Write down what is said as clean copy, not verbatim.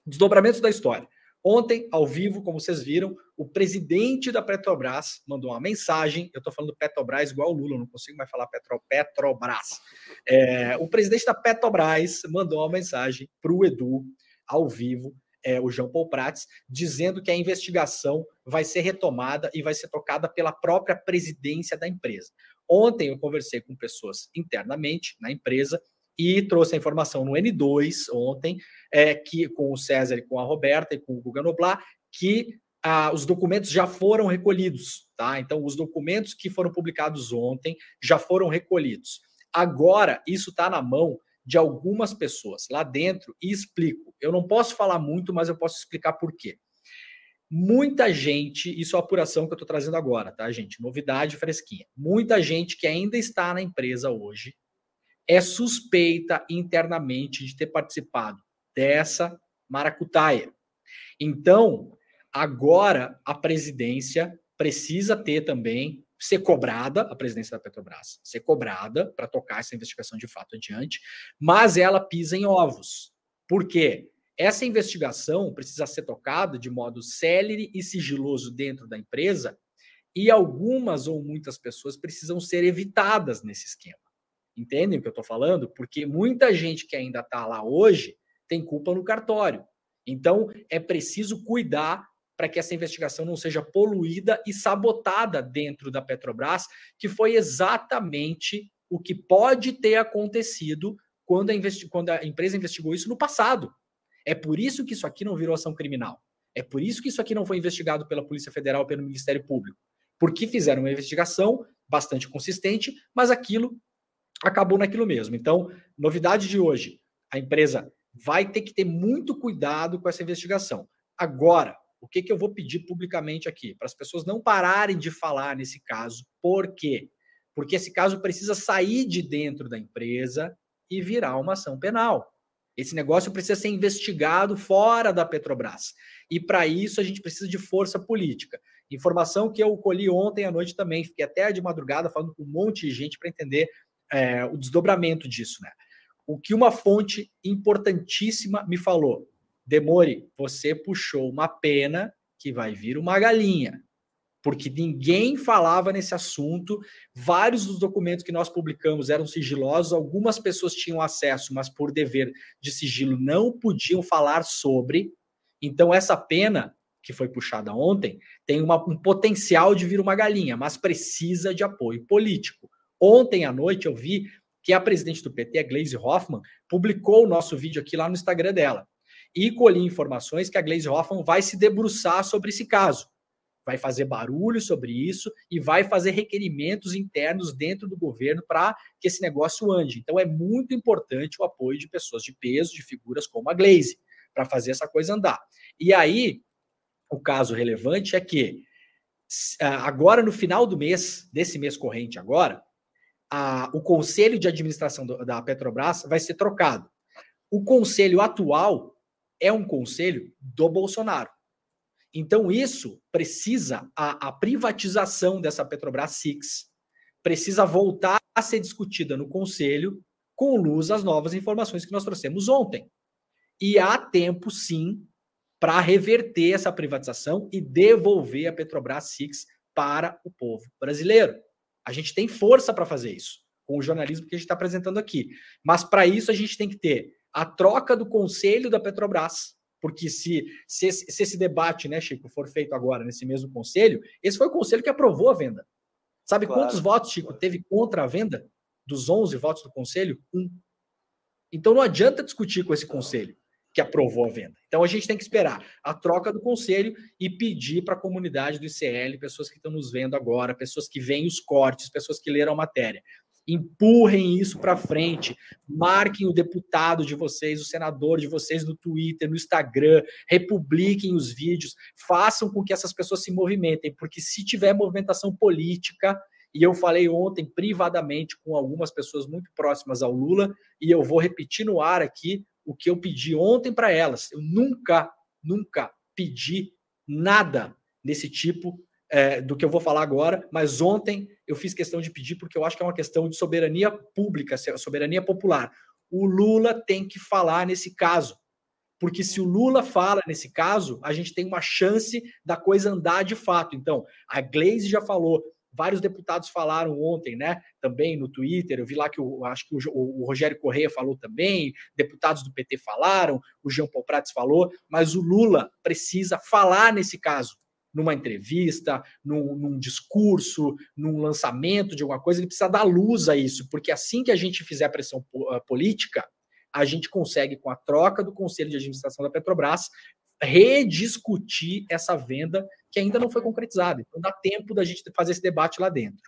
Desdobramentos da história. Ontem, ao vivo, como vocês viram, o presidente da Petrobras mandou uma mensagem. Eu estou falando Petrobras igual o Lula, não consigo mais falar Petrobras. O presidente da Petrobras mandou uma mensagem para o Edu, ao vivo, o Jean Paul Prats, dizendo que a investigação vai ser retomada e vai ser tocada pela própria presidência da empresa. Ontem eu conversei com pessoas internamente na empresa e trouxe a informação no N2 ontem, que com o César e com a Roberta e com o Guga Noblar, que os documentos já foram recolhidos, tá? Então, os documentos que foram publicados ontem já foram recolhidos. Agora, isso está na mão de algumas pessoas lá dentro e explico. Eu não posso falar muito, mas eu posso explicar por quê. Muita gente, isso é a apuração que eu estou trazendo agora, tá, gente? Novidade fresquinha. Muita gente que ainda está na empresa hoje é suspeita internamente de ter participado dessa maracutaia. Então, agora a presidência precisa ter também, ser cobrada, a presidência da Petrobras, ser cobrada para tocar essa investigação de fato adiante, mas ela pisa em ovos. Por quê? Essa investigação precisa ser tocada de modo célere e sigiloso dentro da empresa e algumas ou muitas pessoas precisam ser evitadas nesse esquema. Entendem o que eu estou falando? Porque muita gente que ainda está lá hoje tem culpa no cartório. Então, é preciso cuidar para que essa investigação não seja poluída e sabotada dentro da Petrobras, que foi exatamente o que pode ter acontecido quando a empresa investigou isso no passado. É por isso que isso aqui não virou ação criminal. É por isso que isso aqui não foi investigado pela Polícia Federal, pelo Ministério Público. Porque fizeram uma investigação bastante consistente, mas aquilo acabou naquilo mesmo. Então, novidade de hoje, a empresa vai ter que ter muito cuidado com essa investigação. Agora, o que eu vou pedir publicamente aqui? Para as pessoas não pararem de falar nesse caso. Por quê? Porque esse caso precisa sair de dentro da empresa e virar uma ação penal. Esse negócio precisa ser investigado fora da Petrobras. E para isso a gente precisa de força política. Informação que eu colhi ontem à noite também. Fiquei até de madrugada falando com um monte de gente para entender o desdobramento disso, né? O que uma fonte importantíssima me falou: Demore, você puxou uma pena que vai vir uma galinha, porque ninguém falava nesse assunto. Vários dos documentos que nós publicamos eram sigilosos, algumas pessoas tinham acesso, mas por dever de sigilo não podiam falar sobre. Então, essa pena que foi puxada ontem tem um potencial de vir uma galinha, mas precisa de apoio político. Ontem à noite eu vi que a presidente do PT, a Gleisi Hoffmann, publicou o nosso vídeo aqui lá no Instagram dela. E colhi informações que a Gleisi Hoffmann vai se debruçar sobre esse caso. Vai fazer barulho sobre isso e vai fazer requerimentos internos dentro do governo para que esse negócio ande. Então é muito importante o apoio de pessoas de peso, de figuras como a Gleisi, para fazer essa coisa andar. E aí, o caso relevante é que agora no final do mês, desse mês corrente agora, o conselho de administração da Petrobras vai ser trocado. O conselho atual é um conselho do Bolsonaro. Então, isso precisa, a privatização dessa Petrobras SIX precisa voltar a ser discutida no conselho com luz às novas informações que nós trouxemos ontem. E há tempo, sim, para reverter essa privatização e devolver a Petrobras SIX para o povo brasileiro. A gente tem força para fazer isso, com o jornalismo que a gente está apresentando aqui. Mas, para isso, a gente tem que ter a troca do conselho da Petrobras, porque se esse debate, né, Chico, for feito agora nesse mesmo conselho, esse foi o conselho que aprovou a venda. Sabe quantos votos, Chico, teve contra a venda? Dos 11 votos do conselho, 1. Então, não adianta discutir com esse conselho que aprovou a venda. Então, a gente tem que esperar a troca do conselho e pedir para a comunidade do ICL, pessoas que estão nos vendo agora, pessoas que veem os cortes, pessoas que leram a matéria, empurrem isso para frente, marquem o deputado de vocês, o senador de vocês no Twitter, no Instagram, republiquem os vídeos, façam com que essas pessoas se movimentem, porque se tiver movimentação política, e eu falei ontem privadamente com algumas pessoas muito próximas ao Lula, e eu vou repetir no ar aqui o que eu pedi ontem para elas. Eu nunca pedi nada desse tipo do que eu vou falar agora, mas ontem eu fiz questão de pedir porque eu acho que é uma questão de soberania pública, soberania popular. O Lula tem que falar nesse caso, Porque se o Lula fala nesse caso, a gente tem uma chance da coisa andar de fato. Então, a Gleisi já falou, vários deputados falaram ontem, né? Também no Twitter, eu vi lá que acho que o Rogério Correia falou também, deputados do PT falaram, o Jean Paul Prats falou, mas o Lula precisa falar nesse caso, numa entrevista, num discurso, num lançamento de alguma coisa, ele precisa dar luz a isso, porque assim que a gente fizer pressão política, a gente consegue, com a troca do Conselho de Administração da Petrobras, rediscutir essa venda que ainda não foi concretizada. Então dá tempo da gente fazer esse debate lá dentro.